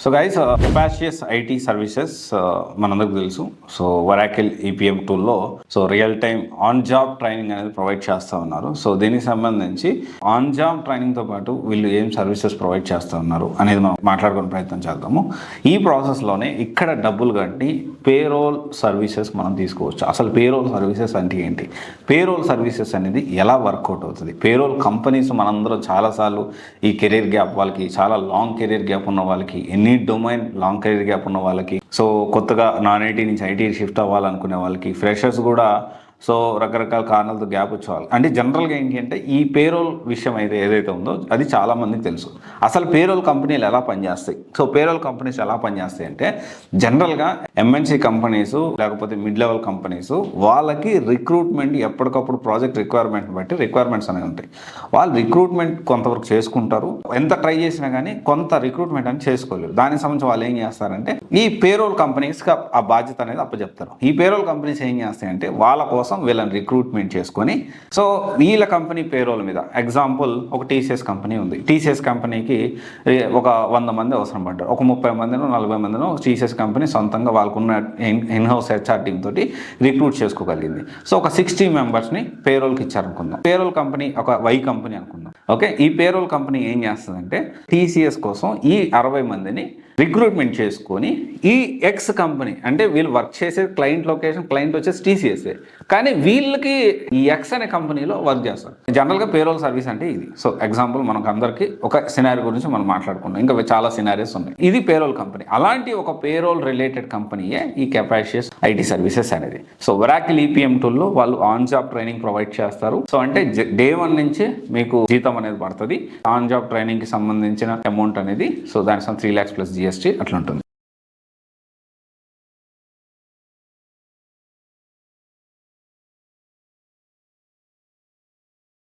So guys Capacious IT services మనందరికి తెలుసు. So Oracle EPM టూల్లో so real time on job training అనేది provide చేస్తూ ఉన్నారు. సో దీనికి సంబంధించి ఆన్ జాబ్ ట్రైనింగ్తో పాటు వీళ్ళు ఏం సర్వీసెస్ ప్రొవైడ్ చేస్తూ ఉన్నారు అనేది మనం మాట్లాడుకునే ప్రయత్నం చేద్దాము. ఈ ప్రాసెస్లోనే ఇక్కడ డబ్బులు కట్టి పేరోల్ సర్వీసెస్ మనం తీసుకోవచ్చు. అసలు పేరోల్ సర్వీసెస్ అంటే ఏంటి, పేరోల్ సర్వీసెస్ అనేది ఎలా వర్కౌట్ అవుతుంది, పేరోల్ కంపెనీస్ మనందరం చాలాసార్లు ఈ కెరీర్ గ్యాప్ వాళ్ళకి, చాలా లాంగ్ కెరీర్ గ్యాప్ ఉన్న వాళ్ళకి, ఎన్ని డొమైన్ లాంగ్ కెరీర్ గ్యాప్ ఉన్న వాళ్ళకి, సో కొత్తగా నాన్ ఐటీ నుంచి ఐటీ షిఫ్ట్ అవ్వాలనుకునే వాళ్ళకి, ఫ్రెషర్స్ కూడా సో రకరకాల కారణాలతో గ్యాప్ వచ్చేవాళ్ళు. అంటే జనరల్గా ఏంటి అంటే ఈ పేరోల్ విషయం ఏదైతే ఉందో అది చాలామందికి తెలుసు. అసలు పేరోల్ కంపెనీలు ఎలా పనిచేస్తాయి, సో పేరోల్ కంపెనీస్ ఎలా పనిచేస్తాయి అంటే జనరల్గా ఎంఎన్సీ కంపెనీస్ లేకపోతే మిడ్ లెవెల్ కంపెనీస్ వాళ్ళకి రిక్రూట్మెంట్ ఎప్పటికప్పుడు ప్రాజెక్ట్ రిక్వైర్మెంట్ బట్టి రిక్వైర్మెంట్స్ అనేవి ఉంటాయి. వాళ్ళు రిక్రూట్మెంట్ కొంతవరకు చేసుకుంటారు, ఎంత ట్రై చేసినా కానీ కొంత రిక్రూట్మెంట్ అని చేసుకోలేరు. దానికి సంబంధించి వాళ్ళు ఏం చేస్తారంటే ఈ పేరోల్ కంపెనీస్కి ఆ బాధ్యత అనేది అప్పచెప్తారు. ఈ పేరోల్ కంపెనీస్ ఏం చేస్తాయంటే వాళ్ళ కోసం వీళ్ళని రిక్రూట్మెంట్ చేసుకొని, సో వీళ్ళ కంపెనీ పేరోల్ మీద ఎగ్జాంపుల్ ఒక టీసీఎస్ కంపెనీ ఉంది. టీసీఎస్ కంపెనీకి ఒక 100 మంది అవసరం పడ్డారు. ఒక 30 మందినో 40 మందినో టీసీఎస్ కంపెనీ సొంతంగా వాళ్ళకున్న ఇన్హౌస్ హెచ్ఆర్ టీమ్ తోటి రిక్రూట్ చేసుకోగలిగింది. సో ఒక 60 మెంబర్స్ని పేరోల్కి ఇచ్చారనుకుందాం. పేరోల్ కంపెనీ ఒక వై కంపెనీ అనుకుందాం. ఓకే, ఈ పేరోల్ కంపెనీ ఏం చేస్తుందంటే టీసీఎస్ కోసం ఈ 60 మందిని రిక్రూట్మెంట్ చేసుకొని ఈ ఎక్స్ కంపెనీ, అంటే వీళ్ళు వర్క్ చేసే క్లయింట్ లొకేషన్, క్లయింట్ వచ్చేసి టీసీఎస్ఏ, కానీ వీళ్ళకి ఈ ఎక్స్ అనే కంపెనీలో వర్క్ చేస్తారు. జనరల్గా పేరోల్ సర్వీస్ అంటే ఇది. సో ఎగ్జాంపుల్ మనకు అందరికీ ఒక సినారీ గురించి మనం మాట్లాడుకున్నాం, ఇంకా చాలా సినారీస్ ఉన్నాయి. ఇది పేరోల్ కంపెనీ. అలాంటి ఒక పేరోల్ రిలేటెడ్ కంపెనీయే ఈ కెపాసియస్ ఐటీ సర్వీసెస్ అనేది. సో వరాకిల్ ఈపీఎం టూల్లో వాళ్ళు ఆన్ జాబ్ ట్రైనింగ్ ప్రొవైడ్ చేస్తారు. సో అంటే డే 1 నుంచి మీకు జీతం అనేది పడుతుంది. ఆన్ జాబ్ ట్రైనింగ్కి సంబంధించిన అమౌంట్ అనేది సో దాని 3 lakhs+ GST అట్లా ఉంటుంది.